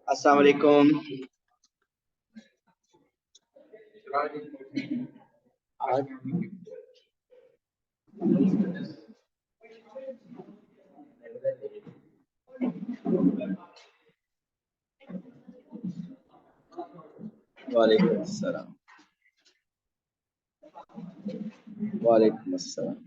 अस्सलाम वालेकुम। वालेकुम अस्सलाम। वालेकुम अस्सलाम।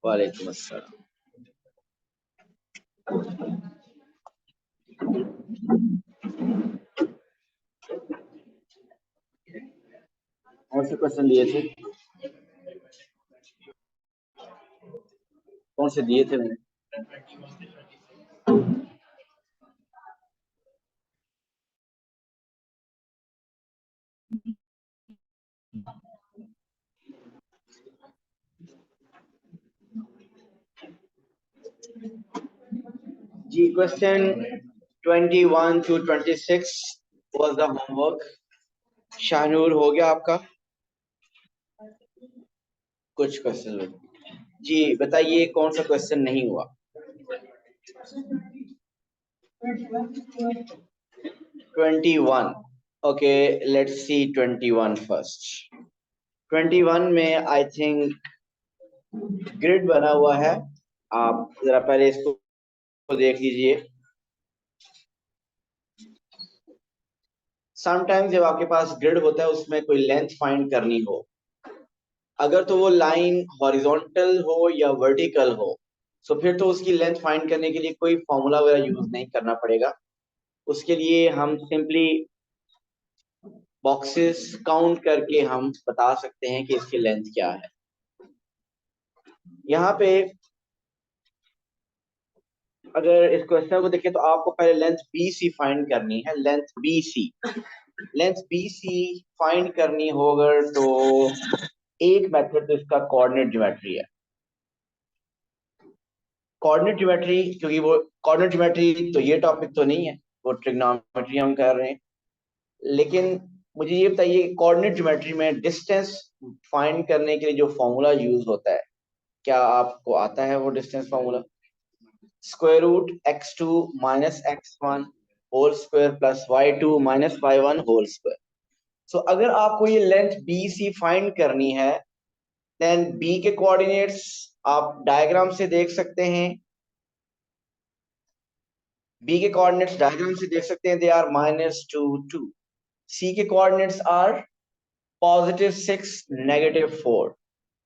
वालेकुम अस्सलाम। कौन से क्वेश्चन दिए थे? कौन से दिए थे मैंने? जी, question 21 to 26 was the homework. Shahnoor, हो गया आपका? कुछ क्वेश्चन जी बताइए, कौन सा क्वेश्चन नहीं हुआ? 21. Okay, let's see 21 first. 21 में आई थिंक ग्रिड बना हुआ है। आप जरा पहले इसको देख लीजिए। समटाइम्स जब आपके पास ग्रिड होता है उसमें कोई लेंथ फाइंड करनी हो, अगर तो वो लाइन हॉरिजॉन्टल हो या वर्टिकल हो, तो फिर तो उसकी लेंथ फाइंड करने के लिए कोई फॉर्मूला वगैरह यूज नहीं करना पड़ेगा। उसके लिए हम सिंपली बॉक्सेस काउंट करके हम बता सकते हैं कि इसकी लेंथ क्या है। यहाँ पे अगर इस क्वेश्चन को देखें तो आपको पहले लेंथ बी सी फाइंड करनी है। लेंथ बी सी फाइंड करनी हो अगर तो एक मेथड तो इसका कोऑर्डिनेट ज्योमेट्री है। कोऑर्डिनेट ज्योमेट्री, क्योंकि वो कोऑर्डिनेट ज्योमेट्री तो ये टॉपिक तो नहीं है, वो ट्रिग्नोमेट्री हम कर रहे हैं। लेकिन मुझे ये बताइए, कोऑर्डिनेट ज्योमेट्री में डिस्टेंस फाइंड करने के लिए जो फॉर्मूला यूज होता है, क्या आपको आता है वो distance formula? Square root x2 minus x1 whole square plus y2 minus y1 whole square. So अगर आपको ये लेंथ बी सी फाइंड करनी है, देन बी के कोऑर्डिनेट्स आप डायग्राम से देख सकते हैं। बी के कोऑर्डिनेट्स डायग्राम से देख सकते हैं, दे आर -2 2। सी के कोऑर्डिनेट्स आर +6 -4।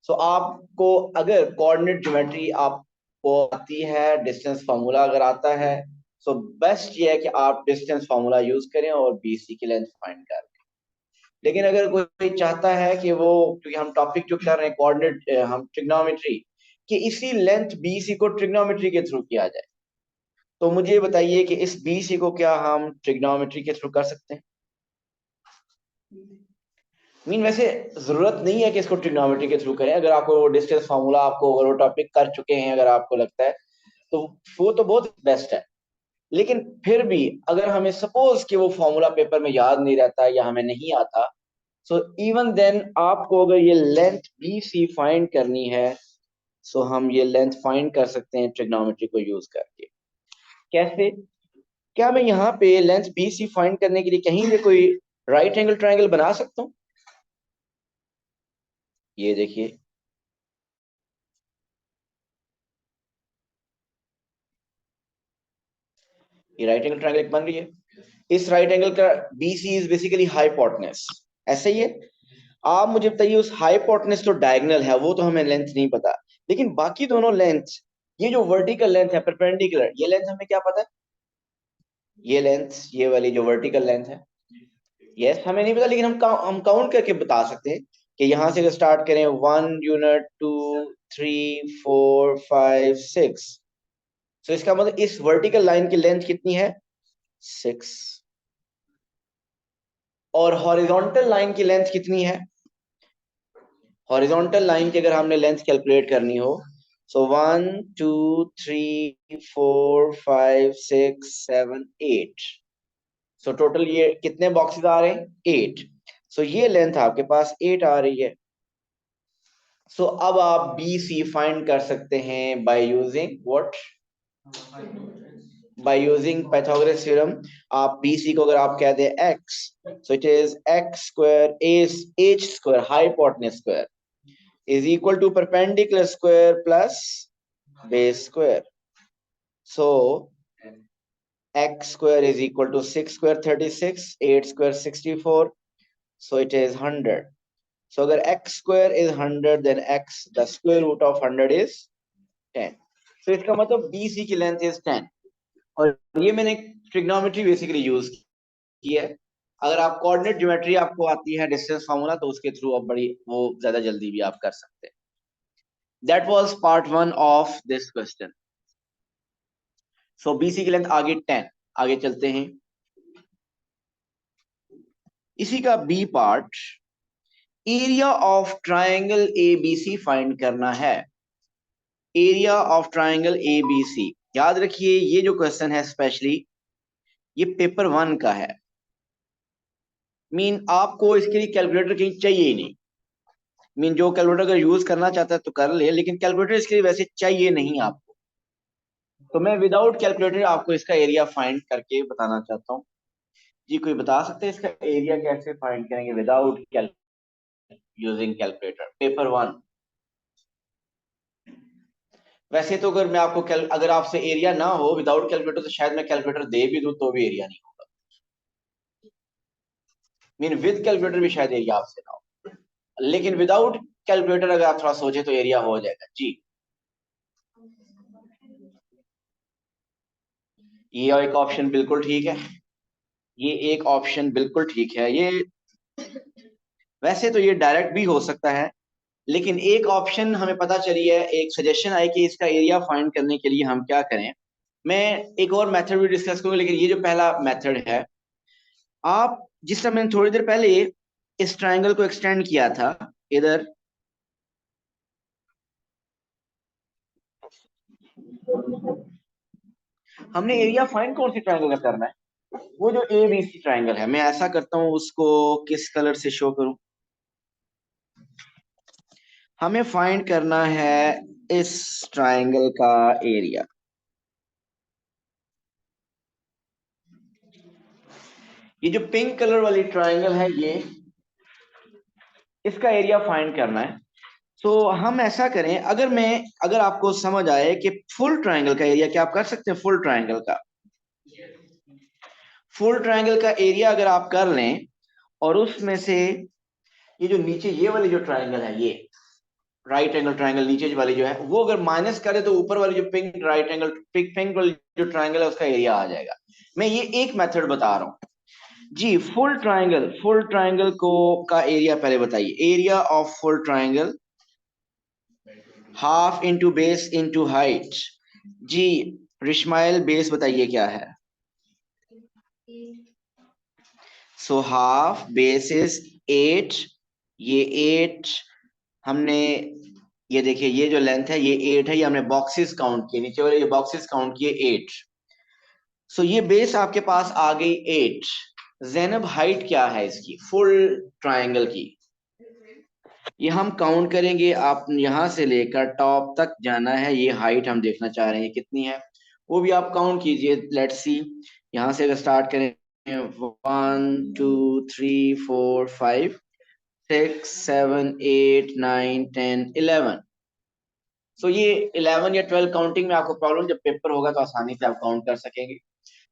सो आपको अगर कोऑर्डिनेट ज्योमेट्री आपको आती है, डिस्टेंस फार्मूला अगर आता है, सो बेस्ट ये है कि आप डिस्टेंस फार्मूला यूज करें और बीसी की लेंथ फाइंड करें। लेकिन अगर कोई चाहता है कि वो, क्योंकि हम टॉपिक जो कर रहे हैं कोऑर्डिनेट, हम ट्रिग्नोमेट्री, कि इसी लेंथ बीसी को ट्रिग्नोमेट्री के थ्रू किया जाए, तो मुझे बताइए कि इस बीसी को क्या हम ट्रिग्नोमेट्री के थ्रू कर सकते हैं? वैसे जरूरत नहीं है कि इसको ट्रिग्नोमेट्री के थ्रू करें। अगर आपको वो डिस्टेंस फार्मूला, आपको अगर वो टॉपिक कर चुके हैं, अगर आपको लगता है, तो वो तो बहुत बेस्ट है। लेकिन फिर भी अगर हमें सपोज कि वो फॉर्मूला पेपर में याद नहीं रहता या हमें नहीं आता, सो इवन देन आपको अगर ये लेंथ बी सी फाइंड करनी है, सो हम ये लेंथ फाइंड कर सकते हैं ट्रिग्नोमेट्री को यूज करके। कैसे? क्या मैं यहाँ पे लेंथ बी सी फाइंड करने के लिए कहीं पे कोई राइट एंगल ट्रायंगल बना सकता हूँ? ये देखिए, ये राइट एंगल ट्रायंगल बन रही है। इस राइट एंगल का BC इज बेसिकली हाइपोटेनस, ऐसे ही है। आप मुझे बताइए, उस हाइपोटेनस तो डायगोनल है, वो तो हमें लेंथ नहीं पता, लेकिन बाकी दोनों लेंथ, ये जो वर्टिकल लेंथ है परपेंडिकुलर, ये लेंथ हमें क्या पता है? ये लेंथ, ये वाली जो वर्टिकल लेंथ है, यस, हमें नहीं पता, लेकिन हम काउंट करके बता सकते हैं कि यहां से अगर स्टार्ट करें 1 यूनिट, 2, 3, 4, 5, 6, तो इसका मतलब इस वर्टिकल लाइन की लेंथ कितनी है? 6। और हॉरिजॉन्टल लाइन की लेंथ कितनी है? हॉरिजॉन्टल लाइन की अगर हमने लेंथ कैलकुलेट करनी हो, सो 1, 2, 3, 4, 5, 6, 7, 8, सो टोटल ये कितने बॉक्सेस आ रहे हैं? 8। सो ये लेंथ आपके पास 8 आ रही है। सो अब आप बी सी फाइंड कर सकते हैं by using what? By using Pythagoras theorem. आप बी सी को अगर आप कहते हैं x, so it is x square h square hypotenuse square is equal to perpendicular square plus base square. So x square is equal to 6 square 36, 8 square 64. So it is 100. So अगर x square is 100, then x the square root of 100 is 10. So इसका मतलब BC की length is 10. और ये मैंने trigonometry basically use की है। अगर आप कोऑर्डिनेट ज्योमेट्री आपको आती है, डिस्टेंस फार्मूला, तो उसके थ्रू आप बड़ी वो ज्यादा जल्दी भी आप कर सकते हैं। That was part 1 of this question. So BC की लेंथ आगे 10। आगे चलते हैं। इसी का B part, area of triangle ABC find करना है। एरिया ऑफ ट्राइंगल ABC, याद रखिए ये जो क्वेश्चन है स्पेशली ये पेपर 1 का है। मीन आपको इसके लिए कैलकुलेटर कहीं चाहिए ही नहीं। मीन जो कैलकुलेटर अगर यूज करना चाहता है तो कर ले, लेकिन कैलकुलेटर इसके लिए वैसे चाहिए नहीं आपको। तो मैं विदाउट कैलकुलेटर आपको इसका एरिया फाइंड करके बताना चाहता हूँ। जी कोई बता सकते हैं इसका एरिया कैसे फाइंड करेंगे विदाउट यूजिंग कैलकुलेटर? पेपर 1। वैसे तो अगर मैं आपको अगर आपसे एरिया ना हो विदाउट कैलकुलेटर, तो शायद मैं कैलकुलेटर दे भी दूं तो भी एरिया नहीं होगा। मीन विद कैलकुलेटर भी शायद एरिया आपसे ना हो, लेकिन विदाउट कैलकुलेटर अगर आप थोड़ा सोचे तो एरिया हो जाएगा। जी ये एक ऑप्शन बिल्कुल ठीक है। ये एक ऑप्शन बिल्कुल ठीक है। ये वैसे तो ये डायरेक्ट भी हो सकता है, लेकिन एक ऑप्शन हमें पता चली है, एक सजेशन आई कि इसका एरिया फाइंड करने के लिए हम क्या करें। मैं एक और मेथड भी डिस्कस करूंगा, लेकिन ये जो पहला मेथड है, आप जिस तरह मैंने थोड़ी देर पहले इस ट्रायंगल को एक्सटेंड किया था इधर, हमने एरिया फाइंड कौन सी ट्रायंगल का करना है? वो जो ए बी सी ट्रायंगल है। मैं ऐसा करता हूं, उसको किस कलर से शो करूं? हमें फाइंड करना है इस ट्रायंगल का एरिया। ये जो पिंक कलर वाली ट्रायंगल है, ये इसका एरिया फाइंड करना है। तो हम ऐसा करें, अगर आपको समझ आए कि फुल ट्रायंगल का एरिया क्या आप कर सकते हैं। फुल ट्रायंगल का एरिया अगर आप कर लें, और उसमें से ये जो नीचे ये वाली जो ट्रायंगल है, ये राइट एंगल ट्रायंगल नीचे वाली जो है, वो अगर माइनस करे तो ऊपर वाली जो पिंक राइट एंगल पिंक वाली जो ट्रायंगल है उसका एरिया आ जाएगा। मैं ये एक मेथड बता रहा हूँ। जी फुल ट्रायंगल को का एरिया पहले बताइए। Area of full triangle half into base into height. जी रिश्माइल बेस बताइए क्या है? So half base is 8। ये 8 हमने, ये देखिए ये जो लेंथ है ये 8 है। ये हमने बॉक्सेस काउंट किए, नीचे वाले ये बॉक्सेस काउंट किए 8। सो ये बेस आपके पास आ गई 8। जैनब हाइट क्या है इसकी फुल ट्रायंगल की? ये हम काउंट करेंगे। आप यहां से लेकर टॉप तक जाना है, ये हाइट हम देखना चाह रहे हैं कितनी है, वो भी आप काउंट कीजिए। लेट्स सी, यहां से अगर स्टार्ट करें 1, 2, 3, 4, 5, 6, 7, 8, 9, 10, 11। सो ये 11 या 12 काउंटिंग में आपको प्रॉब्लम, जब पेपर होगा तो आसानी से आप काउंट कर सकेंगे।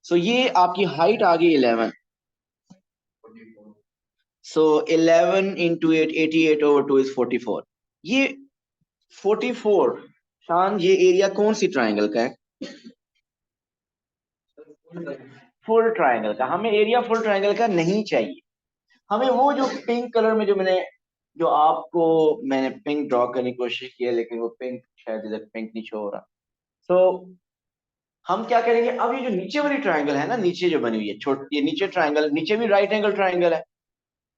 सो ये आपकी हाइट आ गई 11। सो 11 इंटू 8, 88/2 इज 44। ये 44 शान, ये एरिया कौन सी ट्राइंगल का है? फुल ट्राइंगल का। हमें एरिया फुल ट्राइंगल का नहीं चाहिए। हमें वो जो पिंक कलर में जो आपको मैंने पिंक ड्रॉ करने की कोशिश की है, लेकिन वो पिंक शायद इधर पिंक नहीं शो हो रहा। तो हम क्या करेंगे, अब ये जो नीचे वाली ट्रायंगल है ना, नीचे जो बनी हुई है छोटी, ये नीचे ट्रायंगल, नीचे भी राइट एंगल ट्रायंगल है,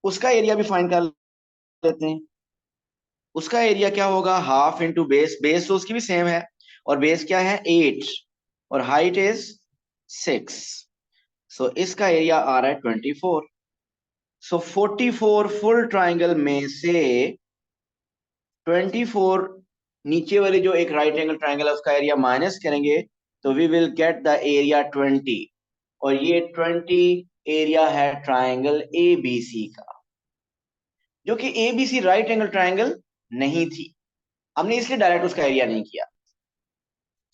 उसका एरिया भी फाइंड कर लेते हैं। उसका एरिया क्या होगा, हाफ इंटू बेस, बेस तो उसकी भी सेम है, और बेस क्या है 8, और हाइट इज 6। सो इसका एरिया आ रहा है 24। सो 44 फुल ट्राइंगल में से 24 नीचे वाली जो एक राइट एंगल ट्राइंगल है उसका एरिया माइनस करेंगे, तो we will get the area 20। और ये 20 एरिया है ट्राइंगल एबीसी का, जो कि एबीसी राइट एंगल ट्राइंगल नहीं थी। हमने इसलिए डायरेक्ट उसका एरिया नहीं किया,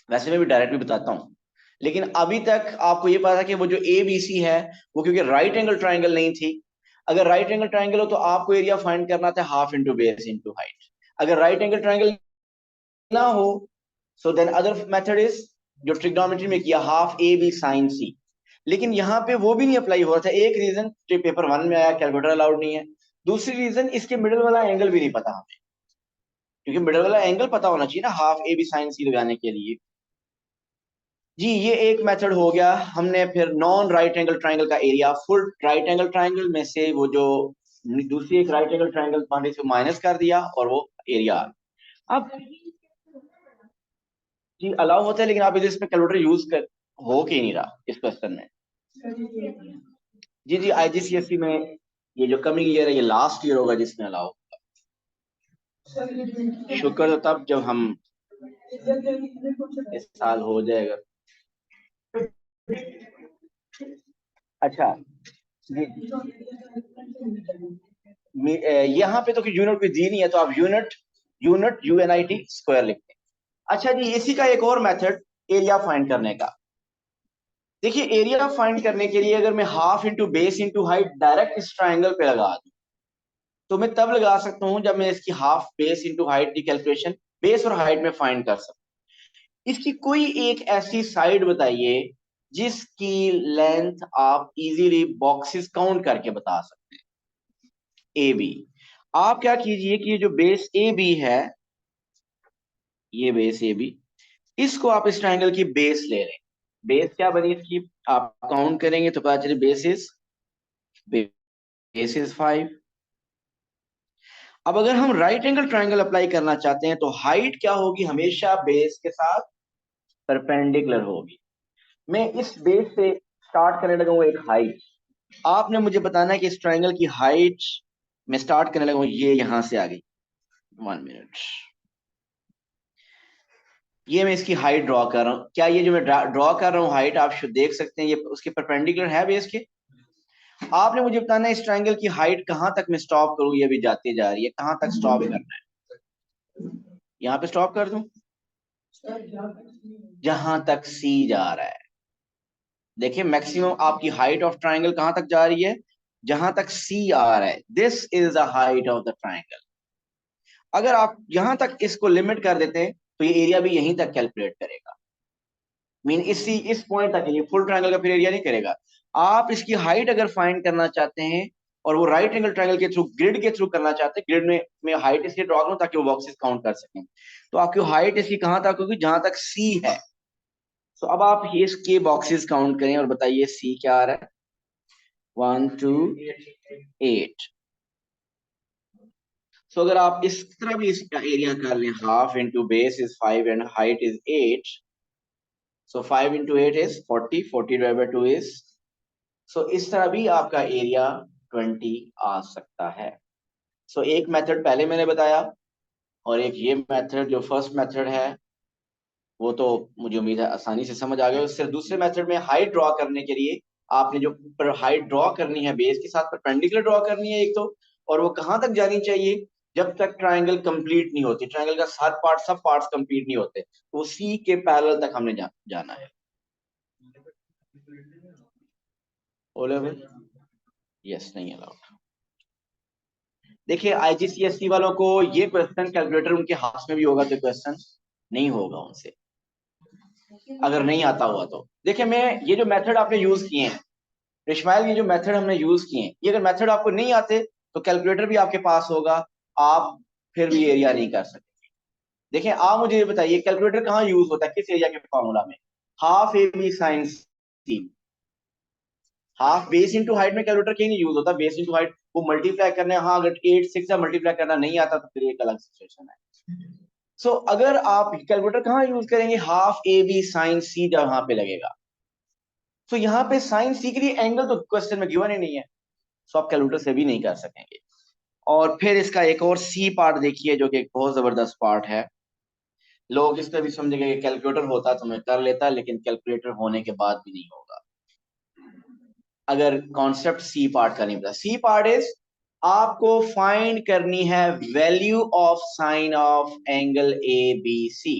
वैसे मैं भी डायरेक्ट भी बताता हूं, लेकिन अभी तक आपको ये पता था कि वो जो ए बी सी है वो क्योंकि राइट एंगल ट्राइंगल नहीं थी। अगर राइट एंगल ट्राइंगल हो तो आपको एरिया फाइंड करना था half into base into height. अगर राइट एंगल ट्राइंगल ना हो, so then other method is जो ट्रिग्नोमेट्री में किया, half A B sine C. लेकिन यहाँ पे वो भी नहीं अप्लाई हो रहा था। एक रीजन जो पेपर 1 में आया, कैलकुलेटर अलाउड नहीं है। दूसरी रीजन, इसके मिडिल वाला एंगल भी नहीं पता हमें, क्योंकि मिडिल वाला एंगल पता होना चाहिए ना हाफ ए बी साइन सी लगाने के लिए। जी, ये एक मेथड हो गया। हमने फिर नॉन राइट एंगल ट्राइंगल का area full right angle triangle में से वो जो दूसरी एक राइट एंगल ट्राइंगल माने से माइनस कर दिया और वो एरिया। अब जी अलाउ होता है, लेकिन आप इस पे कैलकुलेटर यूज कर हो के नहीं रहा इस क्वेश्चन में। जी आईजीसीएसई में ये जो कमिंग ईयर है ये लास्ट ईयर होगा जिसमें अलाउ। शुक्र तो तब जब हम इस साल हो जाएगा। अच्छा जी, यहाँ पे तो यूनिट भी दी नहीं है, तो आप यूनिट यूनिट यूएनआईटी स्क्वायर लिखते हैं। अच्छा जी, इसी का एक और मेथड एरिया फाइंड करने का। देखिए, एरिया फाइंड करने के लिए अगर मैं half into base into height direct इस ट्राइंगल पे लगा दूं, तो मैं तब लगा सकता हूं जब मैं इसकी हाफ बेस इंटू हाइट की कैलकुलेशन बेस और हाइट में फाइंड कर सकूं। इसकी कोई एक ऐसी साइड बताइए जिसकी लेंथ आप इजीली बॉक्सेस काउंट करके बता सकते हैं। ए बी, आप क्या कीजिए कि ये जो बेस ए बी है, ये बेस ए बी, इसको आप इस ट्राइंगल की बेस ले लें। बेस क्या बनी इसकी, आप काउंट करेंगे तो पता चले बेस इज 5। अब अगर हम राइट एंगल ट्राइंगल अप्लाई करना चाहते हैं तो हाइट क्या होगी, हमेशा बेस के साथ परपेंडिकुलर होगी। मैं इस बेस से स्टार्ट करने लगा हूं एक हाइट। आपने मुझे बताना है कि इस ट्राइंगल की हाइट मैं स्टार्ट करने लगा हूं, ये यहां से आ गई। 1 मिनट, ये मैं इसकी हाइट ड्रॉ कर रहा हूँ। क्या ये जो मैं ड्रॉ कर रहा हूँ हाइट आप शुड देख सकते हैं, ये उसके परपेंडिकुलर है बेस के। आपने मुझे बताना है इस ट्राइंगल की हाइट कहां तक मैं स्टॉप करूं, ये भी जाती जा रही है, कहां तक स्टॉप करना है। यहां पे स्टॉप कर दूं जहां तक सी जा रहा है। देखिए, मैक्सिमम आपकी हाइट ऑफ ट्राइंगल कहां तक जा रही है, जहां तक सी आ रहा है। This is the height of the triangle. अगर आप यहां तक इसको लिमिट कर देते हैं तो ये एरिया भी यहीं तक कैलकुलेट करेगा। मीन इस पॉइंट तक, ये फुल ट्रायंगल का फिर एरिया नहीं करेगा। आप इसकी हाइट अगर फाइंड करना चाहते हैं और वो राइट एंगल ट्रायंगल के थ्रू, ग्रिड के थ्रू करना चाहते हैं, ग्रिड में हाइट इसलिए ड्रॉ करूं ताकि वो बॉक्सेस काउंट कर सकें, तो आपकी हाइट इसकी कहां तक होगी, जहां तक सी है। तो अब आप ये इसके बॉक्सेस काउंट करें और बताइए सी क्या आ रहा है। 1 2 8। सो अगर आप इस तरह भी इसका एरिया कर लें, half into base is 5 and height is 8, so 5 into 8 is 40, 40 divide by 2 is, so इस तरह भी आपका एरिया 20 आ सकता है। सो एक मेथड पहले मैंने बताया, और एक ये मेथड जो फर्स्ट मेथड है वो तो मुझे उम्मीद है आसानी से समझ आ गया। सिर्फ दूसरे मेथड में हाइट ड्रॉ करने के लिए आपने जो हाइट ड्रॉ करनी है बेस के साथ परपेंडिकुलर ड्रॉ करनी है एक तो, और वो कहां तक जानी चाहिए, जब तक ट्राइंगल कंप्लीट नहीं होती, ट्राइंगल का हर पार्ट सब पार्ट्स कंप्लीट नहीं होते, तो सी के पैरेलल तक हमने जाना है। ओ लेवल यस नहीं अलाउड। देखिए, आईजीसीएसई वालों को ये क्वेश्चन कैलकुलेटर उनके हाथ में भी होगा तो क्वेश्चन नहीं होगा उनसे, अगर नहीं आता हुआ तो। देखिए, मैं ये जो मेथड आपने यूज किए हैं इस्माइल, ये जो मेथड हमने यूज किए हैं, ये अगर मेथड आपको नहीं आते तो कैलकुलेटर भी आपके पास होगा, आप फिर भी एरिया नहीं कर सकते। देखिए, आप मुझे ये बताइए कैलकुलेटर कहाँ यूज होता है, किस एरिया के फॉर्मूला में? Half A B sine C. Half base into height में कैलकुलेटर कहीं नहीं यूज होता, बेस इंटू हाइट वो मल्टीप्लाई करने, हाँ अगर 8 6 से मल्टीप्लाई करना नहीं आता तो फिर एक अलग सिचुएशन है। सो अगर आप कैलकुलेटर कहाँ यूज करेंगे? हाफ ए बी साइन सी जब वहां पे लगेगा। सो यहाँ पे साइन सी के लिए एंगल तो क्वेश्चन में गिवन ही नहीं है, सो आप कैलकुलेटर से भी नहीं कर सकेंगे। और फिर इसका एक और सी पार्ट देखिए, जो कि एक बहुत जबरदस्त पार्ट है। लोग इसका भी समझेंगे कि कैलकुलेटर होता तो मैं कर लेता, लेकिन कैलकुलेटर होने के बाद भी नहीं होगा अगर कॉन्सेप्ट सी पार्ट का नहीं पता। सी पार्ट इज, आपको फाइंड करनी है value of sine of angle A B C.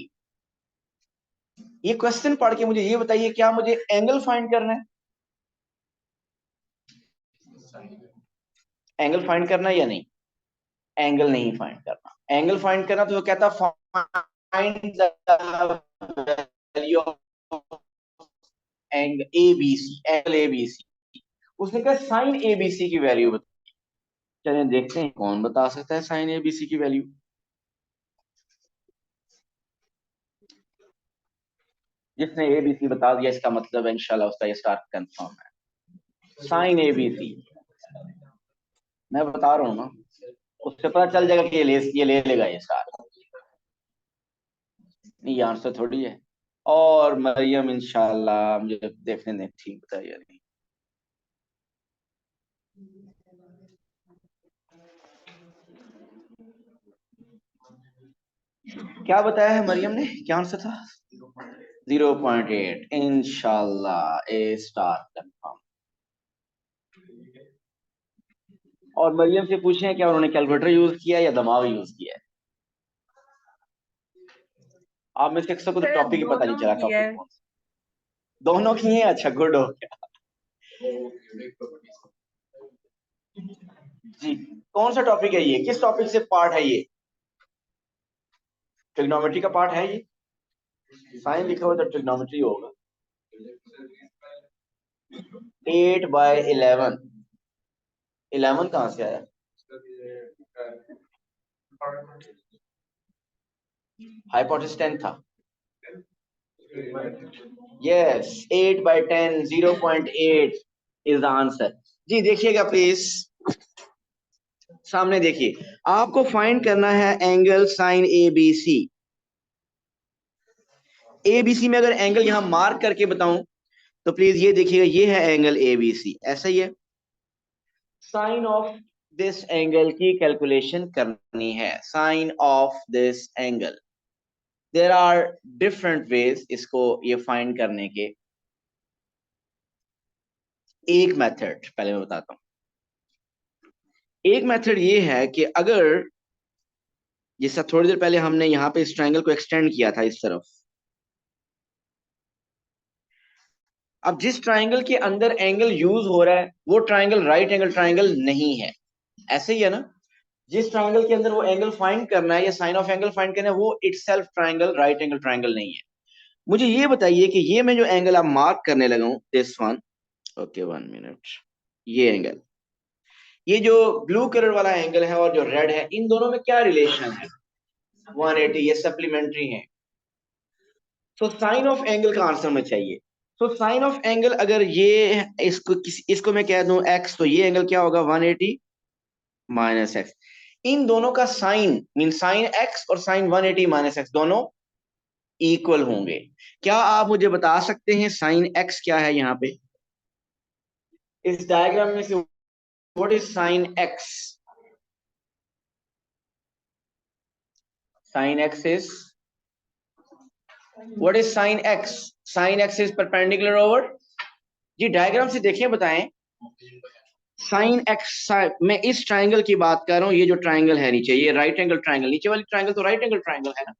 ये क्वेश्चन पढ़ के मुझे ये बताइए, क्या मुझे एंगल फाइंड करना है? एंगल फाइंड करना है या नहीं? एंगल नहीं फाइंड करना। एंगल फाइंड करना तो वो कहता find the value of angle A B C, angle A B C. उसने कहा साइन ए बी सी की वैल्यू बता। चलिए देखते हैं कौन बता सकता है साइन ए बी सी की वैल्यू। जिसने ए बी सी बता दिया इसका मतलब है इंशाल्लाह उसका ये स्टार कंफर्म है। साइन ए बी सी मैं बता रहा हूँ ना, उससे पता चल जाएगा कि ये ले लेगा ये स्टार। नहीं, ये आंसर थोड़ी है। और मरियम इंशाल्लाह मुझे देखने ने ठीक बताया या नहीं। क्या बताया है मरियम ने, क्या आंसर था? 0.8। इंशाल्लाह ए स्टार कंफर्म। और मरियम से पूछे क्या उन्होंने कैलकुलेटर यूज किया या दिमाग यूज किया है? आप में से अक्सर को तो टॉपिक ही पता नहीं चला, टॉपिक कौन सा। दोनों की है, अच्छा गुड हो गया। जी, कौन सा टॉपिक है ये, किस टॉपिक से पार्ट है ये? ट्रिग्नोमेट्री का पार्ट है ये? साइन लिखा हुआ तो ट्रिग्नोमेट्री होगा। 8/11। 11 कहाँ से आया? हाइपोटेसिस 10 था। Yes, 8/10, 0.8 is the answer. जी देखिएगा प्लीज, सामने देखिए, आपको फाइंड करना है angle sine A B C. A B C में अगर एंगल यहां मार्क करके बताऊं तो प्लीज ये देखिएगा, ये है एंगल ए बी सी, ऐसा ही है। साइन ऑफ दिस एंगल की कैलकुलेशन करनी है, sine of this angle. There are different ways इसको ये फाइंड करने के। एक मेथड पहले मैं बताता हूं। एक मेथड ये है कि अगर, जैसा थोड़ी देर पहले हमने यहाँ पे इस ट्रायंगल को एक्सटेंड किया था इस तरफ, अब जिस ट्रायंगल के अंदर एंगल यूज हो रहा है वो ट्रायंगल राइट एंगल ट्रायंगल नहीं है, ऐसे ही है ना? जिस ट्रायंगल के अंदर वो एंगल फाइंड करना है या साइन ऑफ एंगल फाइंड करना है वो itself triangle right angle triangle नहीं है। मुझे ये बताइए कि ये मैं जो एंगल आप मार्क करने लगा हूं, दिस वन, ओके 1 मिनट, ये एंगल, ये जो ब्लू कलर वाला एंगल है और जो रेड है, इन दोनों में क्या रिलेशन है? 180, ये सप्लीमेंट्री है। तो साइन ऑफ एंगल का आंसर में चाहिए। तो साइन ऑफ एंगल अगर ये, इसको मैं कह दूं एक्स, तो ये एंगल क्या होगा? 180 माइनस एक्स। इन दोनों का साइन मीन साइन एक्स और साइन 180 माइनस एक्स दोनों इक्वल होंगे। क्या आप मुझे बता सकते हैं साइन एक्स क्या है यहाँ पे इस डायग्राम में से? What is sine X? Sine X is, what is sine X? Sine X is perpendicular over, जी डायग्राम से देखिए बताएं। साइन एक्स, मैं इस ट्राइंगल की बात कर रहा हूँ, ये जो ट्राइंगल है नीचे, ये राइट एंगल ट्राइंगल, नीचे वाली ट्राइंगल तो राइट एंगल ट्राइंगल है ना।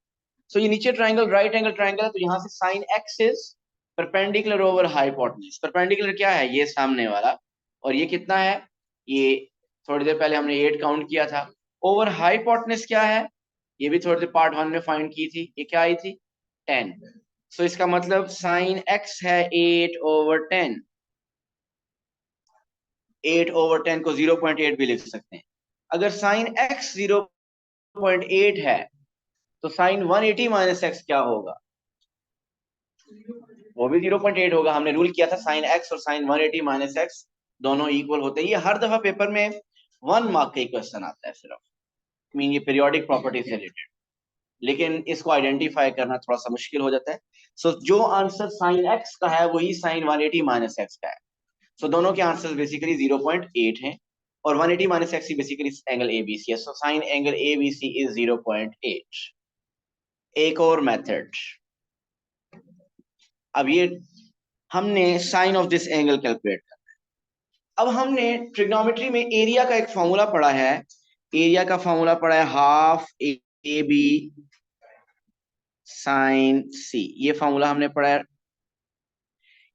सो ये नीचे ट्राइंगल राइट एंगल ट्राइंगल है, तो यहाँ से sign X is perpendicular over hypotenuse. Perpendicular क्या है? ये सामने वाला, और ये कितना है? ये थोड़ी देर पहले हमने 8 काउंट किया था। ओवर हाइपोटेन्यूज क्या है? ये भी थोड़ी देर पार्ट 1 में फाइंड की थी, ये क्या आई थी? 10। सो इसका मतलब साइन एक्स है 8/10। 8/10 को 0.8 भी लिख सकते हैं। अगर साइन x 0.8 है तो साइन 180 माइनस एक्स क्या होगा? वो भी 0.8 होगा। हमने रूल किया था साइन x और साइन 180 माइनस एक्स दोनों इक्वल होते हैं। ये हर दफा पेपर में 1 मार्क का क्वेश्चन आता है सिर्फ, मीन ये पीरियोडिक प्रॉपर्टी से रिलेटेड, लेकिन इसको आइडेंटिफाई करना थोड़ा सा मुश्किल हो जाता है। सो जो आंसर साइन x का है वही साइन 180 माइनस एक्स का है। सो दोनों के आंसर बेसिकली 0.8 हैं और 180 minus x basically angle ABC है। So sine angle ABC is 0.8। एक और मेथड, अब ये हमने sine of this angle calculate करना है। अब हमने ट्रिग्नोमेट्री में एरिया का एक फॉर्मूला पढ़ा है, एरिया का फॉर्मूला पढ़ा है हाफ AB साइन C। ये फॉर्मूला हमने पढ़ा है।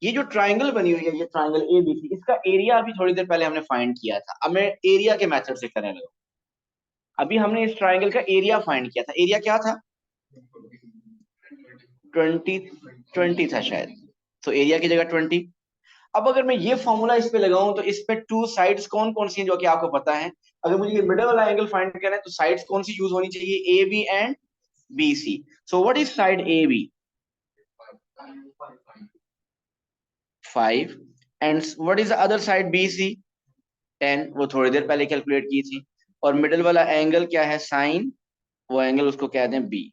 ये जो ट्राइंगल बनी हुई है, ये ट्राइंगल ABC, इसका एरिया अभी थोड़ी देर पहले हमने फाइंड किया था। अब मैं एरिया के मेथड से करने लगा। अभी हमने इस ट्राइंगल का एरिया फाइंड किया था। एरिया क्या था? 20 था शायद। तो एरिया की जगह 20। अब अगर मैं ये फॉर्मूला इस पे लगाऊं तो इस पे टू साइड्स कौन कौन सी हैं जो कि आपको पता है? अगर मुझे ये मिडल वाला एंगल फाइंड करना है तो साइड्स कौन सी यूज होनी चाहिए? AB and BC। So what is side AB? 5। And what is the other side BC? 10। वो थोड़ी देर पहले कैलकुलेट की थी। और मिडल वाला एंगल क्या है? साइन, वो एंगल उसको कहते हैं B।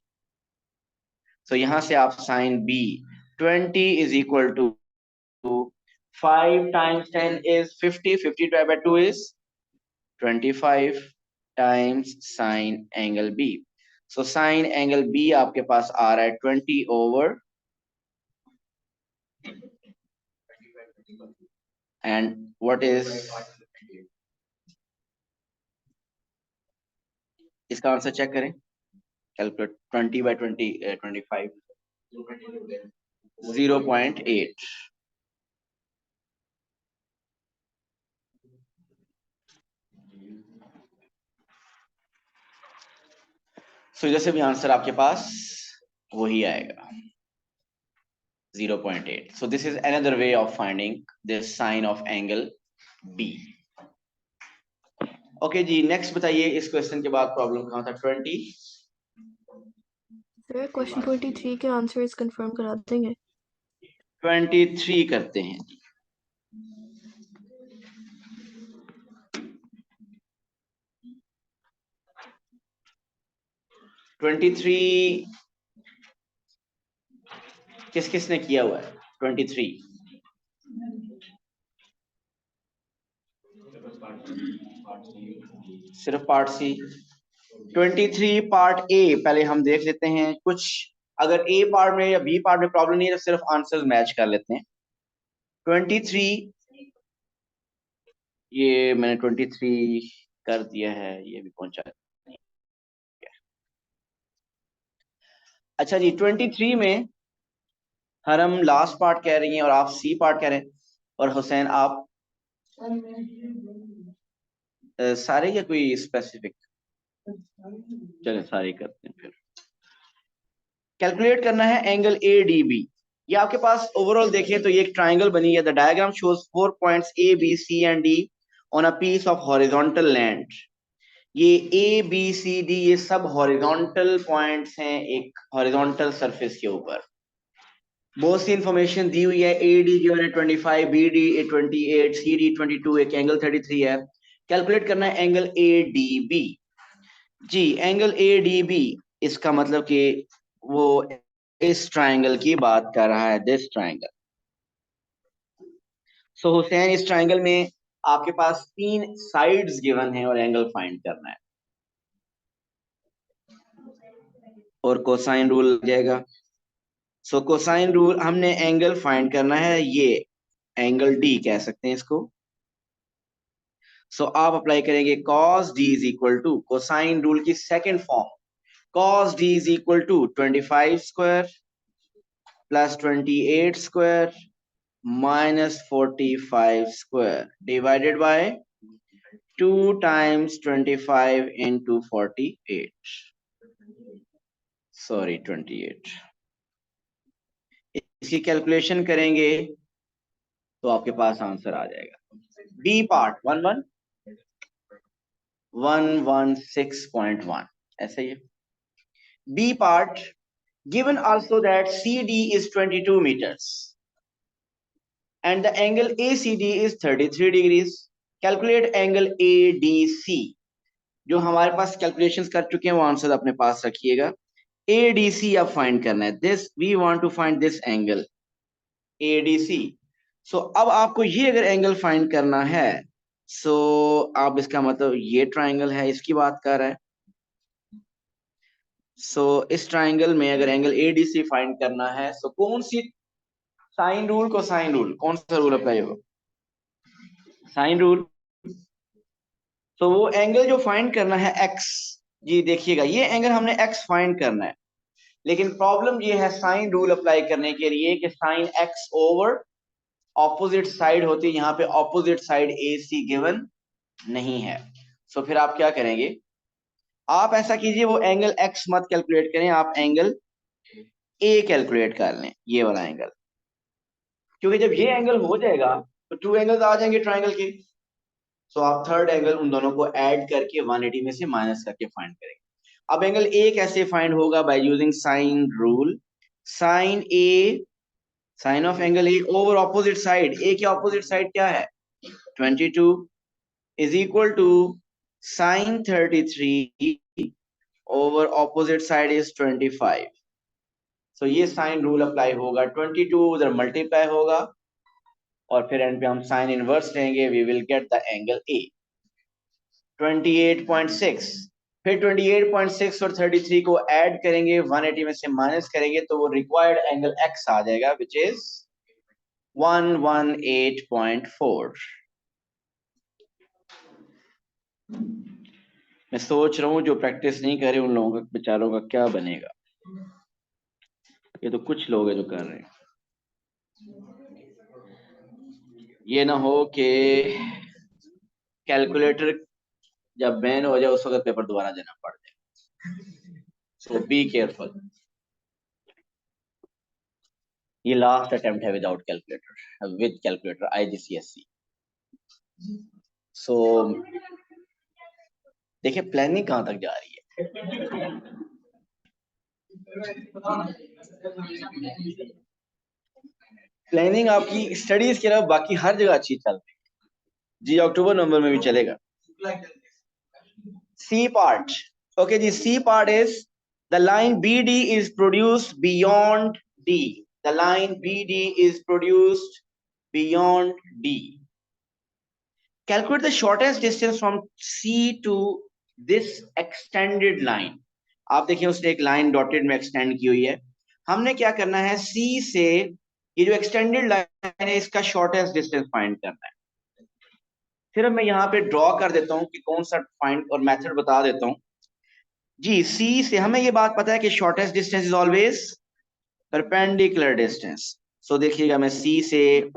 तो यहां से आप sine B 20 is equal to 5 times 10 is 50, 50 divided by 2 is 25 times sine angle B। So sine angle B आपके पास आ रहा है 20 over, and what is इसका आंसर चेक करें। Calculate 20 by 20 25 0.8। सो इधर से भी आंसर आपके पास वही आएगा 0.8। So this is another way of finding the sine of angle B। Okay जी, नेक्स्ट बताइए। इस क्वेश्चन के बाद प्रॉब्लम कहाँ था? 20। सर क्वेश्चन 23 के आंसर्स कंफर्म करा देंगे। 23 करते हैं। 23 किस किस ने किया हुआ है? 23 सिर्फ पार्ट सी। 23 पार्ट ए पहले हम देख लेते हैं। कुछ अगर ए पार्ट में या बी पार्ट में प्रॉब्लम नहीं है तो सिर्फ आंसर्स मैच कर लेते हैं। 23 ये मैंने 23 कर दिया है, ये भी पहुंचा। अच्छा जी, 23 में हरम लास्ट पार्ट कह रही हैं और आप सी पार्ट कह रहे हैं, और हुसैन आप सारे या कोई स्पेसिफिक? चलिए सारे करते हैं। फिर कैलकुलेट करना है एंगल ADB। ये आपके पास ओवरऑल देखें तो ये एक ट्राइंगल बनी है। The diagram shows 4 points A B C and D on a piece of horizontal land. ये A B C D ये सब हॉरिजॉन्टल पॉइंट्स हैं एक हॉरिजॉन्टल सरफेस के ऊपर। बहुत सी इंफॉर्मेशन दी हुई है। AD गिवन है 25, BD 28, CD 22, एक एंगल 33 है। कैलकुलेट करना है एंगल ADB। जी, एंगल ADB इसका मतलब कि वो इस ट्राइंगल की बात कर रहा है, दिस ट्राइंगल। सो हुसैन, इस ट्राइंगल में आपके पास 3 साइड्स गिवन है और एंगल फाइंड करना है, और कोसाइन रूल लग जाएगा। सो कोसाइन रूल, हमने एंगल फाइंड करना है, ये एंगल D कह सकते हैं इसको। सो आप अप्लाई करेंगे cos D is equal to cosine rule की second form, cos D is equal to 25 square plus 28 square minus 45 square divided by 2 times 25 into 48, sorry 28। इसकी कैलकुलेशन करेंगे तो आपके पास आंसर आ जाएगा बी पार्ट 116.1 ऐसे ही। B part given also that CD is 22 meters and the angle ACD is 33 degrees. Calculate angle ADC. जो हमारे पास calculations कर चुके हैं वो आंसर अपने पास रखिएगा। ADC अब फाइंड करना है। This we want to find this angle ADC। So अब आपको ये अगर एंगल फाइंड करना है सो आप इसका मतलब ये ट्राइंगल है इसकी बात कर रहा है। सो इस ट्राइंगल में अगर एंगल ADC फाइंड करना है सो कौन सी साइन रूल को साइन रूल कौन सा रूल अप्लाई होगा? Sine rule. तो वो एंगल जो फाइंड करना है x, जी देखिएगा ये एंगल हमने x फाइंड करना है, लेकिन प्रॉब्लम ये है साइन रूल अप्लाई करने के लिए कि sine x over opposite side होती है, यहाँ पे ऑपोजिट साइड AC गिवन नहीं है। सो फिर आप क्या करेंगे? आप ऐसा कीजिए वो एंगल x मत कैलकुलेट करें, आप एंगल A कैलकुलेट कर लें, ये वाला एंगल। क्योंकि जब ये एंगल हो जाएगा तो टू एंगल्स आ जाएंगे ट्राइंगल के। सो आप थर्ड एंगल उन दोनों को ऐड करके 180 में से माइनस करके फाइंड करेंगे। अब एंगल ए कैसे फाइंड होगा? By using sine rule. Sine A, sine of angle A over opposite side, A के ऑपोजिट साइड क्या है? 22 is equal to sine 33 over opposite side is 25। So ये साइन रूल अप्लाई होगा, 22 उधर multiply होगा और फिर एंड पे हम साइन इनवर्स लेंगे, we will get the angle A 28.6। फिर 28.6 और 33 को ऐड करेंगे, 180 में से माइनस करेंगे तो वो रिक्वायर्ड एंगल x आ जाएगा विच इज 118.4। मैं सोच रहा हूं जो प्रैक्टिस नहीं करे उन लोगों का बेचारों का क्या बनेगा। ये तो कुछ लोग हैं जो कर रहे हैं, ये ना हो कि कैलकुलेटर जब बैन हो जाए उस वक्त पेपर दोबारा देना पड़ जाए। सो बी केयरफुल। ये लास्ट अटेम्प्ट है without calculator, with calculator IGCSE। सो देखिए प्लानिंग कहां तक जा रही है। प्लानिंग आपकी स्टडीज के अलावा बाकी हर जगह अच्छी चल रही है जी, अक्टूबर नवंबर में भी चलेगा। सी पार्ट, ओके जी, C part is the line BD is produced beyond D. The line BD is produced beyond D. Calculate the shortest distance from C to this extended line. आप देखिए उसने एक लाइन डॉटेड में extend की हुई है। हमने क्या करना है, C से ये जो एक्सटेंडेड लाइन है इसका शॉर्टेस्ट डिस्टेंस फाइंड करना है। फिर अब मैं यहाँ पे ड्रॉ कर देता हूँ कि कौन सा फाइंड और मेथड बता देता हूँ जी। C से हमें ये बात पता है कि shortest distance is always perpendicular distance. So देखिएगा मैं C से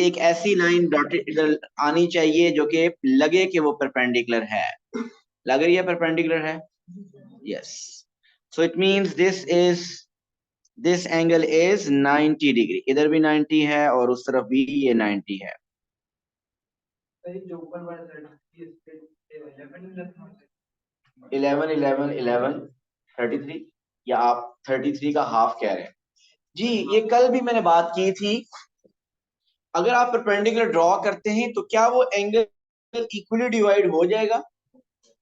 एक ऐसी लाइन डॉटेड आनी चाहिए जो कि लगे कि वो परपेंडिकुलर है। लग रही है परपेंडिकुलर है? Yes. So it means this angle is 90 degree. इधर भी 90 है और उस तरफ भी ये 90 है। 11 11 11 33 या आप 33 का हाफ कह रहे हैं जी। ये कल भी मैंने बात की थी, अगर आप परपेंडिकुलर ड्रॉ करते हैं तो क्या वो एंगल इक्वली डिवाइड हो जाएगा?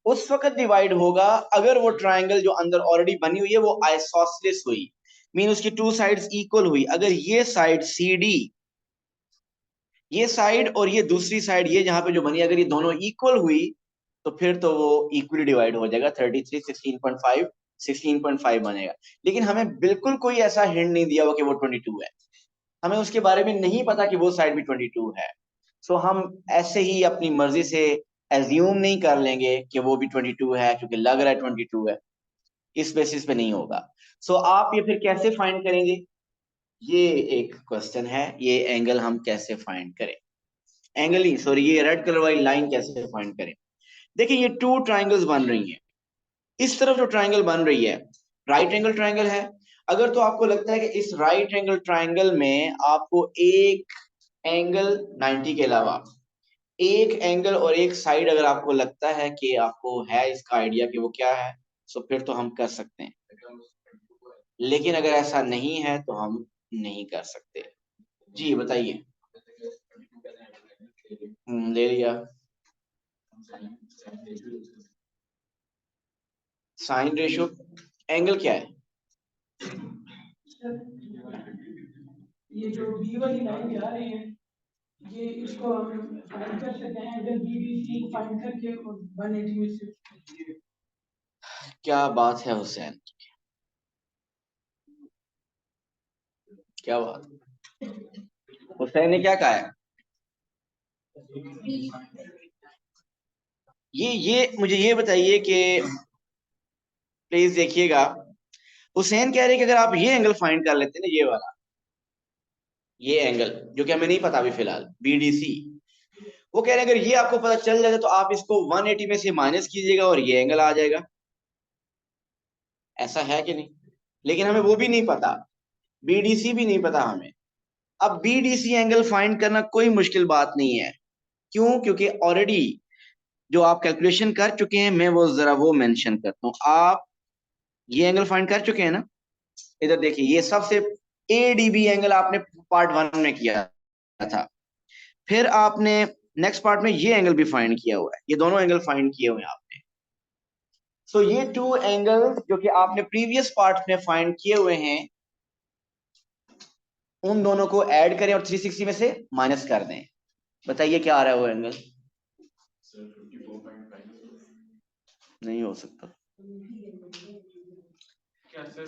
उस वक्त डिवाइड होगा अगर वो ट्राइंगल जो अंदर ऑलरेडी बनी हुई है वो आइसोसेलेस हुई, मीन उसकी टू साइड्स इक्वल हुई। अगर ये साइड CD, ये साइड और ये दूसरी साइड ये जहां पे जो बनी, अगर ये दोनों इक्वल हुई तो फिर तो वो इक्वली डिवाइड हो जाएगा, 33 16.5 16.5 बनेगा। लेकिन हमें बिल्कुल कोई ऐसा हिंट नहीं दिया हुआ कि वो 22 है, हमें उसके बारे में नहीं पता कि वो साइड भी 22 है। सो हम ऐसे ही अपनी मर्जी से एज्यूम नहीं कर लेंगे कि वो भी 22 है क्योंकि लग रहा है 22 है, इस बेसिस पे नहीं होगा। सो आप ये फिर कैसे फाइंड करेंगे, ये एक क्वेश्चन है। ये एंगल हम कैसे फाइंड करें, एंगल ही सॉरी ये रेड कलर वाली लाइन कैसे फाइंड करें? देखिए ये टू ट्राइंगल्स बन रही हैं, इस तरफ जो ट्राइंगल बन रही है राइट एंगल ट्राइंगल है। अगर तो आपको लगता है कि इस राइट एंगल ट्राइंगल में आपको एक एंगल 90 के अलावा एक एंगल और एक साइड अगर आपको लगता है कि आपको है इसका आइडिया कि वो क्या है, तो फिर तो हम कर सकते हैं, लेकिन अगर ऐसा नहीं है तो हम नहीं कर सकते। जी बताइए। ले लिया। साइन रेशियो एंगल क्या है? ये जो बी वाली लाइन जा रही है, ये इसको हम फाइंड कर सकते हैं एंगल बीडीसी को फाइंड करके 180 में से। क्या बात है हुसैन, क्या बात। हुसैन ने क्या कहा है? ये मुझे ये बताइए कि प्लीज देखिएगा, हुसैन कह रहे हैं कि अगर आप ये एंगल फाइंड कर लेते हैं ना, ये वाला, ये एंगल जो कि हमें नहीं पता अभी फिलहाल, बीडीसी, वो कह रहे हैं अगर ये आपको पता चल जाए तो आप इसको 180 में से माइनस कीजिएगा और ये एंगल आ जाएगा। ऐसा है कि नहीं? लेकिन हमें वो भी नहीं पता, बीडीसी भी नहीं पता हमें। अब बीडीसी एंगल फाइंड करना कोई मुश्किल बात नहीं है। क्यों? क्योंकि ऑलरेडी जो आप कैलकुलेशन कर चुके हैं, मैं वो जरा वो मेंशन करता हूँ। आप ये एंगल फाइंड कर चुके हैं ना, इधर देखिए, ये सबसे एडीबी एंगल आपने पार्ट 1 में किया था, फिर आपने नेक्स्ट पार्ट में ये एंगल भी फाइंड किया हुआ है, ये दोनों एंगल फाइंड किए हुए हैं आपने। सो ये टू एंगल जो कि आपने प्रीवियस पार्ट में फाइंड किए हुए हैं, उन दोनों को ऐड करें और 360 में से माइनस कर दें। बताइए क्या आ रहा है वो एंगल? नहीं हो सकता। क्या सर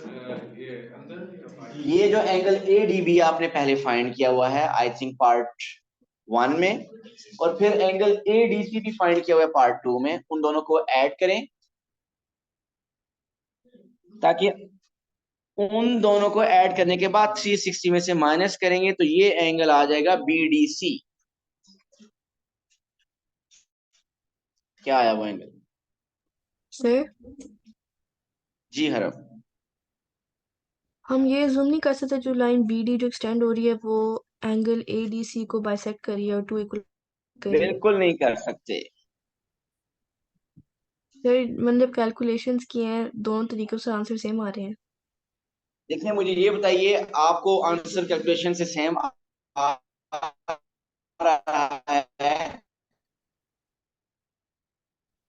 ये जो एंगल एडीबी आपने पहले फाइंड किया हुआ है, आई थिंक पार्ट 1 में, और फिर एंगल एडीसी भी फाइंड किया हुआ है पार्ट 2 में, उन दोनों को ऐड करें ताकि उन दोनों को ऐड करने के बाद 360 में से माइनस करेंगे तो ये एंगल आ जाएगा बीडीसी। क्या आया वो एंगल? सर, जी हरम। हम ये जूम नहीं कर सकते जो लाइन बीडी जो एक्सटेंड हो रही है वो एंगल एडीसी को बाइसेक्ट कर रही है और टू इक्वल कर रही है। बिल्कुल नहीं कर सकते। सर, मतलब कैलकुलेशंस किए हैं, दोनों तरीकों से आंसर सेम आ रहे हैं। देखिए मुझे ये बताइए, आपको आंसर कैलकुलेशन से सेम आ रहा है,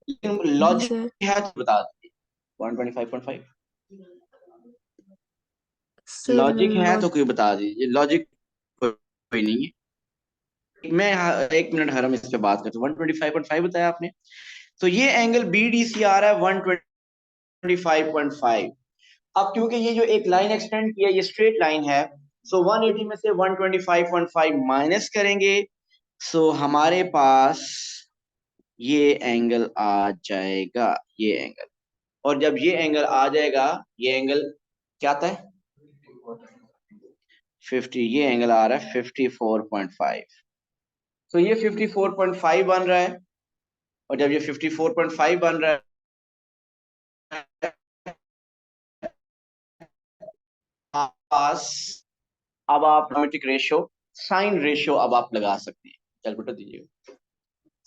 लेकिन जी लॉजिक सर। है तो बता दीजिए। 125.5 सर लॉजिक है तो कोई बता दीजिए, लॉजिक कोई नहीं है। मैं एक मिनट हरम इस पे बात करता हूँ। 125.5 बताया आपने, तो ये एंगल बीडीसी आ रहा है 125.5। अब क्योंकि ये जो एक लाइन एक्सटेंड किया, ये स्ट्रेट लाइन है, सो 180 में से 125.5 माइनस करेंगे, सो हमारे पास ये एंगल आ जाएगा, ये एंगल। और जब ये एंगल आ जाएगा, ये एंगल क्या आता है? 50। ये एंगल आ रहा है 54.5। तो ये 54.5 बन रहा है, और जब ये 54.5 बन रहा है पास, अब आप ट्रिग्नोमेट्रिक रेशियो, साइन रेशियो अब आप लगा सकते हैं। कैलकुलेटर दीजिए।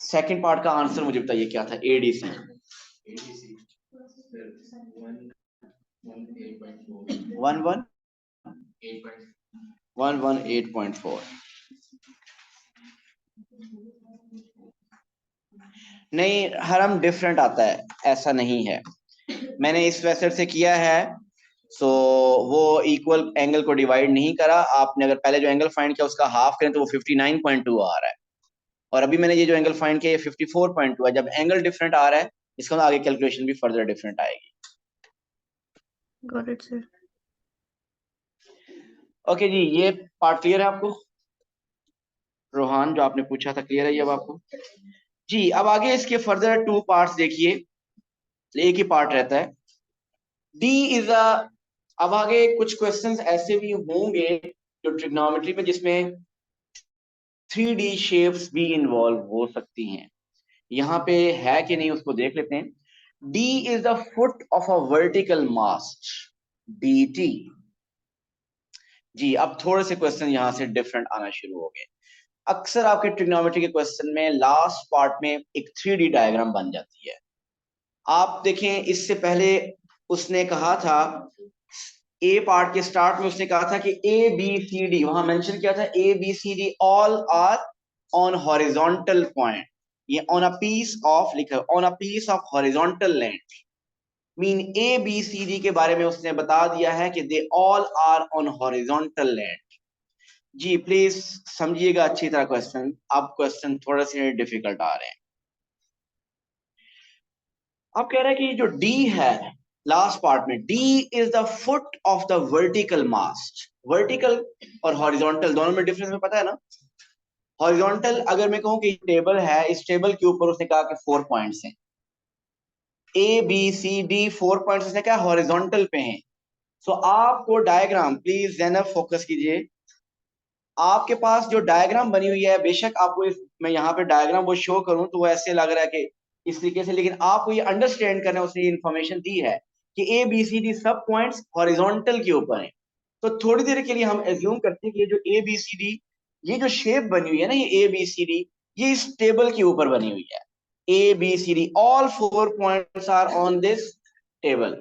सेकंड पार्ट का आंसर मुझे बताइए क्या था? एडीसी 118.4। नहीं हरम, डिफरेंट आता है, ऐसा नहीं है। मैंने इस मेथड से किया है, सो वो इक्वल एंगल को डिवाइड नहीं करा। आपने अगर पहले जो एंगल फाइंड किया उसका हाफ करें तो वो 59.2 आ रहा है, और अभी मैंने ये जो एंगल फाइंड किया ये 54.2 है। जब एंगल डिफरेंट आ रहा है, इसका मतलब आगे कैलकुलेशन भी फर्दर डिफरेंट आएगी। Got it sir. ओके जी, ये पार्ट क्लियर है आपको? रोहान, जो आपने पूछा था, क्लियर है ये अब आपको? जी, अब आगे इसके फर्दर 2 पार्ट्स देखिए, एक ही पार्ट रहता है। डी इज अ, अब आगे कुछ क्वेश्चंस ऐसे भी होंगे जो ट्रिग्नोमेट्री में जिसमें 3D शेप्स भी इन्वॉल्व हो सकती हैं। यहाँ पे है कि नहीं उसको देख लेते हैं। D is the foot of a vertical mast, DT। जी, अब थोड़े से क्वेश्चन यहाँ से डिफरेंट आना शुरू हो गए। अक्सर आपके ट्रिग्नोमेट्री के क्वेश्चन में लास्ट पार्ट में एक 3D डायग्राम बन जाती है। आप देखें, इससे पहले उसने कहा था ए पार्ट के स्टार्ट में उसने कहा था कि ए बी सी डी, वहां मेंशन किया था A B C D all are on horizontal point. ये ऑन अ पीस ऑफ लिखा है, on a piece of horizontal land. Mean A B C D के बारे में उसने बता दिया है कि they all are on horizontal land. जी प्लीज समझिएगा अच्छी तरह क्वेश्चन, आप क्वेश्चन थोड़े से डिफिकल्ट आ रहे हैं। अब कह रहे हैं कि जो डी है लास्ट पार्ट में, D is the foot of the vertical mast. Vertical और हॉरिजॉन्टल दोनों में डिफरेंस में पता है ना? हॉरिजॉन्टल अगर मैं कहूं कि टेबल है, इस टेबल के ऊपर उसने कहा कि 4 पॉइंट्स हैं, A B C D 4 points उसने कहा हॉरिजॉन्टल पे हैं। सो आपको डायग्राम, प्लीज जैनब फोकस कीजिए, आपके पास जो डायग्राम बनी हुई है, बेशक आपको मैं यहाँ पे डायग्राम वो शो करूं तो वो ऐसे लग रहा है कि इस तरीके से, लेकिन आपको ये अंडरस्टैंड करना है, उसने इंफॉर्मेशन दी है कि ए बी सी डी सब पॉइंट्स हॉरिजॉन्टल के ऊपर हैं। तो थोड़ी देर के लिए हम एज्यूम करते हैं कि ये जो ए बी सी डी, ये जो शेप बनी हुई है ना, ये ए बी सी डी, ये इस टेबल के ऊपर बनी हुई है। A B C D all 4 points are on this table.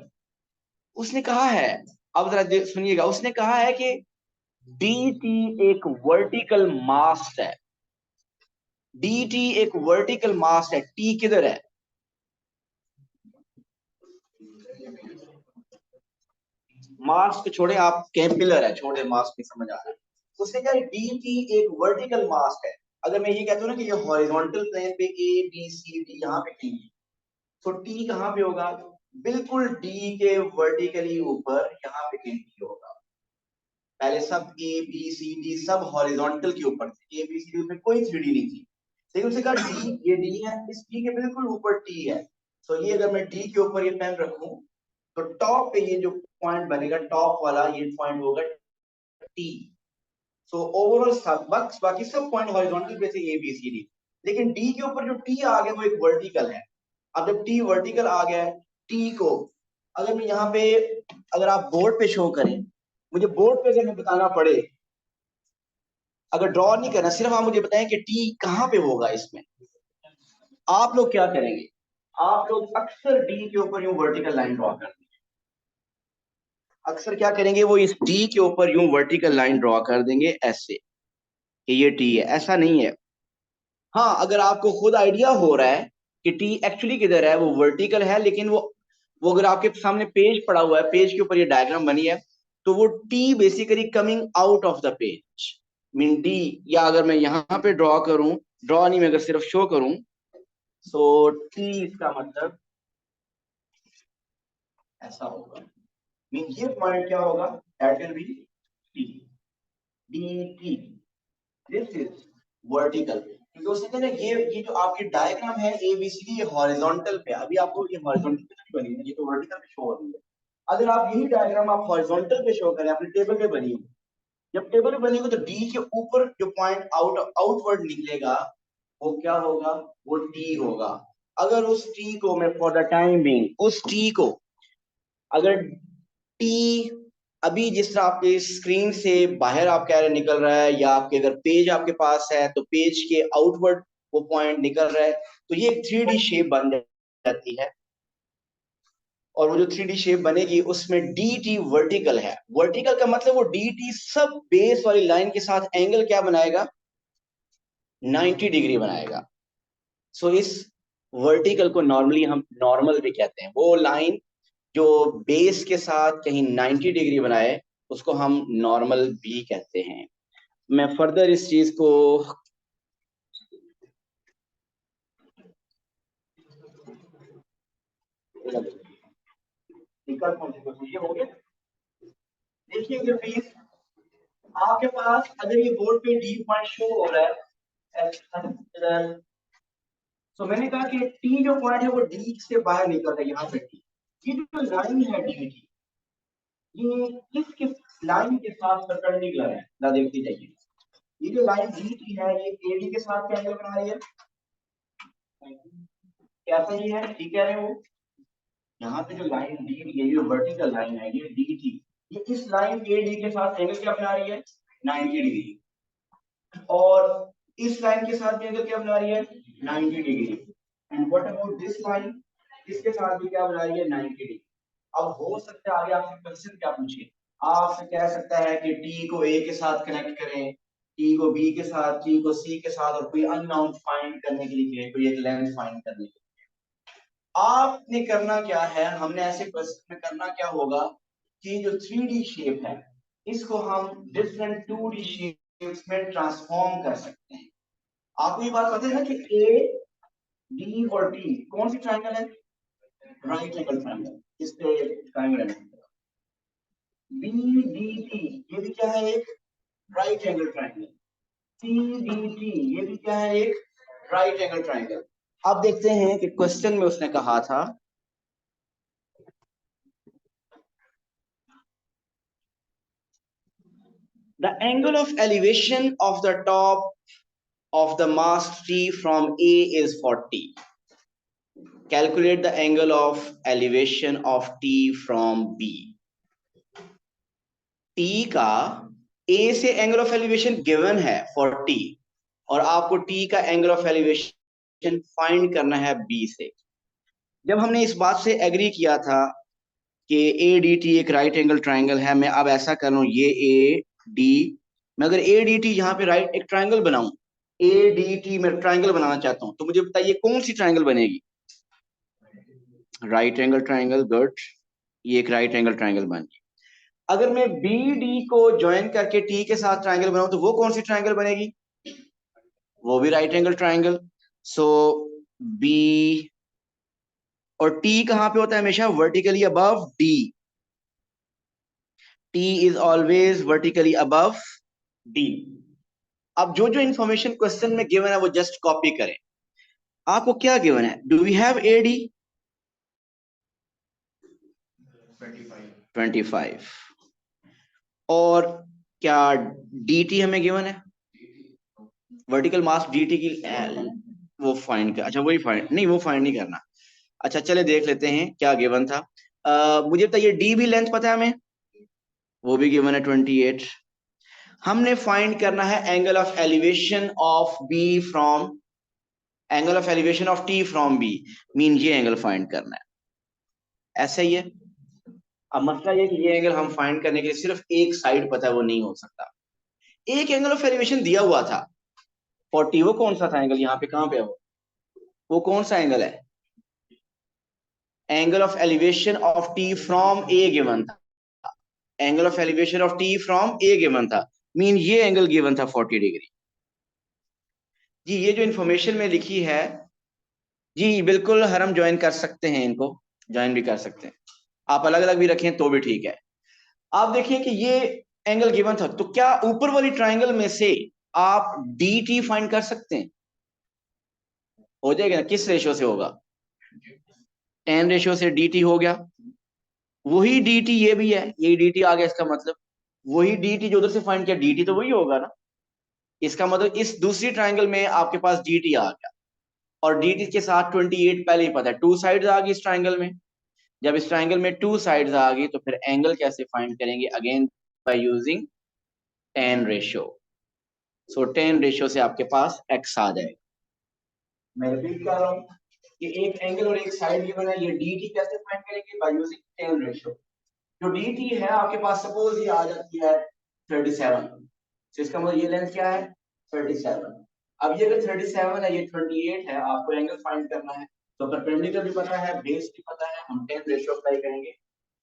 उसने कहा है, अब जरा सुनिएगा, उसने कहा है कि डी टी एक वर्टिकल मास्ट है। डी टी एक वर्टिकल मास्ट है। टी किधर है? मास्ट को छोड़े, आप कहें पिलर है, छोड़े मास्ट नहीं समझ आ रहा है। उसने कहा डी टी एक वर्टिकल मास्ट है। अगर मैं ये कहता हूं ना कि ये हॉरिजॉन्टल प्लेन पे ए बी सी डी यहाँ पे कहीं है, तो टी कहाँ पे होगा? बिल्कुल डी के वर्टिकली ऊपर यहाँ पे कहीं टी होगा। पहले सब ए बी सी डी सब हॉरिजॉन्टल के ऊपर थे, ए बी सी डी में कोई 3D नहीं थी, लेकिन उसने कहा डी, ये डी है, इस डी के बिल्कुल ऊपर टी है। तो ये अगर मैं डी के ऊपर ये पेन रखूं तो टॉप पे ये जो पॉइंट बनेगा, टॉप वाला ये पॉइंट होगा टी। सो ओवरऑल सब बाकी सब पॉइंट हॉरिजॉन्टल पे थे, ए बी सी डी, लेकिन डी के ऊपर जो टी आ गया वो एक वर्टिकल है। अब जब टी वर्टिकल आ गया है, टी को अगर मैं यहाँ पे, अगर आप बोर्ड पे शो करें, मुझे बोर्ड पे अगर मैं बताना पड़े, अगर ड्रॉ नहीं करना, सिर्फ आप मुझे बताएं कि टी कहाँ पे होगा इसमें, आप लोग क्या करेंगे? आप लोग अक्सर डी के ऊपर यूं वर्टिकल लाइन ड्रॉ कर देंगे। अक्सर क्या करेंगे, वो इस डी के ऊपर यूं वर्टिकल लाइन ड्रॉ कर देंगे ऐसे कि ये टी है। ऐसा नहीं है। हाँ, अगर आपको खुद आइडिया हो रहा है कि टी एक्चुअली किधर है, वो वर्टिकल है, लेकिन वो अगर आपके सामने पेज पड़ा हुआ है, पेज के ऊपर ये डायग्राम बनी है, तो वो T basically coming out of the page mean D. या अगर मैं यहाँ पे ड्रॉ करूं, ड्रॉ नहीं, मैं अगर सिर्फ शो करूं, सो टी इसका मतलब ऐसा होगा। मीन ये पॉइंट क्या होगा? That will be T, D T. This is vertical, क्योंकि उसने कहा ना ये जो आपकी डायग्राम है ए बी सी डी, ये हॉरिजॉन्टल पे, अभी आपको ये हॉरिजॉन्टल पे नहीं बनी है, ये तो वर्टिकल पे शो हो रही है। अगर आप यही डायग्राम आप हॉरिजॉन्टल पे शो करें, अपने टेबल पे बनी हुई, जब टेबल पे बनी हुई, तो डी के ऊपर जो पॉइंट आउटवर्ड निकलेगा वो क्या होगा? वो टी होगा। अगर उस टी को मैं फॉर द टाइम बीइंग, उस टी को अगर टी अभी जिस तरह आपके स्क्रीन से बाहर आप कह रहे निकल रहा है, या आपके अगर पेज आपके पास है तो पेज के आउटवर्ड वो पॉइंट निकल रहा है, तो ये एक 3D शेप बन जाती है। और वो जो 3D शेप बनेगी उसमें डी टी वर्टिकल है। वर्टिकल का मतलब वो डी टी सब बेस वाली लाइन के साथ एंगल क्या बनाएगा? 90 डिग्री बनाएगा। सो इस वर्टिकल को नॉर्मली हम नॉर्मल भी कहते हैं। वो लाइन जो बेस के साथ कहीं 90 डिग्री बनाए उसको हम नॉर्मल भी कहते हैं। मैं फर्दर इस चीज को ये हो गया। देखिए प्लीज, आपके पास अगर ये बोर्ड पे डी पॉइंट शो हो रहा है, तो मैंने कहा कि टी जो पॉइंट है वो डी से बाहर निकल रहा है, यहाँ पे टी, ये जो लाइन है डी की, ये किस लाइन के साथ परपेंडिकुलर है ना, देखनी चाहिए। ये जो लाइन डी की है, ये एडी के साथ क्या एंगल बना रही है? क्या सही है? ठीक कह रहे हैं वो। यहाँ पे जो लाइन डी है, ये वर्टिकल लाइन है, ये डी थी, ये इस लाइन ए डी के साथ एंगल क्या बना रही है? 90 डिग्री। और इस लाइन के साथ भी एंगल क्या बना रही है 90 degree. And what about this line, इसके साथ भी क्या बना रही है 90 डिग्री। अब हो सकता है आगे आपसे क्वेश्चन क्या पूछे, आपसे कह सकता है कि टी को ए के साथ कनेक्ट करें, टी को बी के साथ, टी को सी के साथ, और कोई अननोन फाइंड करने के लिए, कोई एक लेंथ फाइंड करने के लिए। आपने करना क्या है, हमने ऐसे क्वेश्चन में करना क्या होगा कि जो 3D शेप है इसको हम डिफरेंट 2D शेप्स में ट्रांसफॉर्म कर सकते हैं। आपको ये बात पता है ना कि ए डी और टी कौन सी ट्राइंगल है, राइट एंगल ट्राइंगल। इस पे ट्राइंगल है। बी डी टी ये भी क्या है, एक right angle triangle. C D T ये भी क्या है, एक राइट एंगल ट्राइंगल। अब देखते हैं कि क्वेश्चन में उसने कहा था the angle of elevation of the top of the mast T from A is 40. Calculate the angle of elevation of T from B. T का A से एंगल ऑफ एलिवेशन गिवन है 40 और आपको T का एंगल ऑफ एलिवेशन फाइंड करना है B से। जब हमने इस बात से एग्री किया था कि ए डी टी एक राइट एंगल ट्राइंगल है, मैं अब ऐसा कर रहा हूं, ये ए डी, मैं अगर ए डी टी यहाँ पे राइट एक ट्राइंगल बनाऊं, ए डी टी मैं ट्राइंगल बनाना चाहता हूं, तो मुझे बताइए कौन सी ट्राइंगल बनेगी, राइट एंगल ट्राइंगल। गुड, ये एक राइट एंगल ट्राइंगल बन गई। अगर मैं बी डी को ज्वाइन करके टी के साथ ट्राइंगल बनाऊं तो वो कौन सी ट्राइंगल बनेगी, वो भी राइट एंगल ट्राइंगल। सो बी और टी कहां पे होता है, हमेशा vertically above D. T is always vertically above D. अब जो जो इंफॉर्मेशन क्वेश्चन में गिवन है वो जस्ट कॉपी करें। आपको क्या गिवन है, डू वी हैव एडी 25 और क्या dt हमें गिवन है, वर्टिकल मास dt की वो फाइंड कर, अच्छा वही फाइंड नहीं, वो फाइंड नहीं करना। अच्छा चले देख लेते हैं क्या गिवन था। मुझे बताइए डी भी लेंथ पता है हमें, वो भी गिवन है 28। हमने फाइंड करना है angle of elevation of B from, angle of elevation of T from B, mean ये एंगल फाइंड करना है, ऐसा ही है। अब मसला ये कि ये एंगल हम फाइंड करने के लिए सिर्फ एक साइड पता है, वो नहीं हो सकता। एक एंगल ऑफ एलिवेशन दिया हुआ था 40, वो कौन सा था एंगल, यहाँ पे कहां पे है वो कौन सा एंगल है, angle of elevation of T from A given था, angle of elevation of T from A given था, मीन ये एंगल गिवन था 40 डिग्री। जी ये जो इंफॉर्मेशन में लिखी है, जी बिल्कुल हर हम ज्वाइन कर सकते हैं, इनको ज्वाइन भी कर सकते हैं, आप अलग अलग भी रखें तो भी ठीक है। आप देखिए कि ये एंगल गिवन था, तो क्या ऊपर वाली ट्राइंगल में से आप डी टी फाइंड कर सकते हैं, हो जाएगा ना, किस रेशियो से होगा, 10 रेशियो से डी टी हो गया, वही डी टी ये भी है, यही डी टी आ गया, इसका मतलब वही डी टी जो उधर से फाइंड किया डी टी तो वही होगा ना, इसका मतलब इस दूसरी ट्राइंगल में आपके पास डी टी आ गया, और डी टी के साथ 28 पहले ही पता है, टू साइड्स आ गई इस ट्राइंगल में। जब इस ट्राइंगल में टू साइड्स आ गई तो फिर एंगल कैसे फाइंड करेंगे, again by using 10 ratio. So 10 ratio से आपके पास x आ जाएगा। मैं रिपीट कर रहा हूँ कि एक एंगल और एक साइड गिवन है, ये dt कैसे फाइंड करेंगे, बाय यूजिंग 10 रेशियो। जो dt है आपके पास, सपोज ये आ जाती है 37, तो इसका मतलब ये लेंथ क्या है 37। अब ये अगर 37 है, ये 28 है, आपको एंगल फाइंड करना है, तो परपेंडिकुलर भी पता है, बेस भी पता है, हम 10 रेशियो अप्लाई करेंगे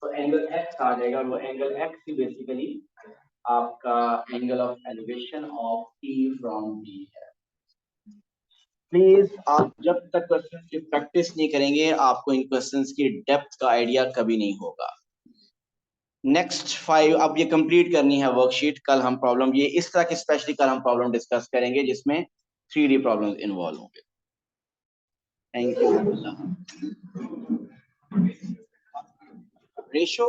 तो एंगल x आ जाएगा, और वो एंगल x ही बेसिकली आपका angle of elevation of T from B है। प्लीज आप जब तक क्वेश्चन की प्रैक्टिस नहीं करेंगे, आपको इन क्वेश्चंस की डेप्थ का आइडिया कभी नहीं होगा। नेक्स्ट 5 अब ये कंप्लीट करनी है वर्कशीट, कल हम प्रॉब्लम, ये इस तरह की स्पेशली कल हम प्रॉब्लम डिस्कस करेंगे जिसमें 3D प्रॉब्लम्स इन्वॉल्व होंगे। Thank you. रेशियो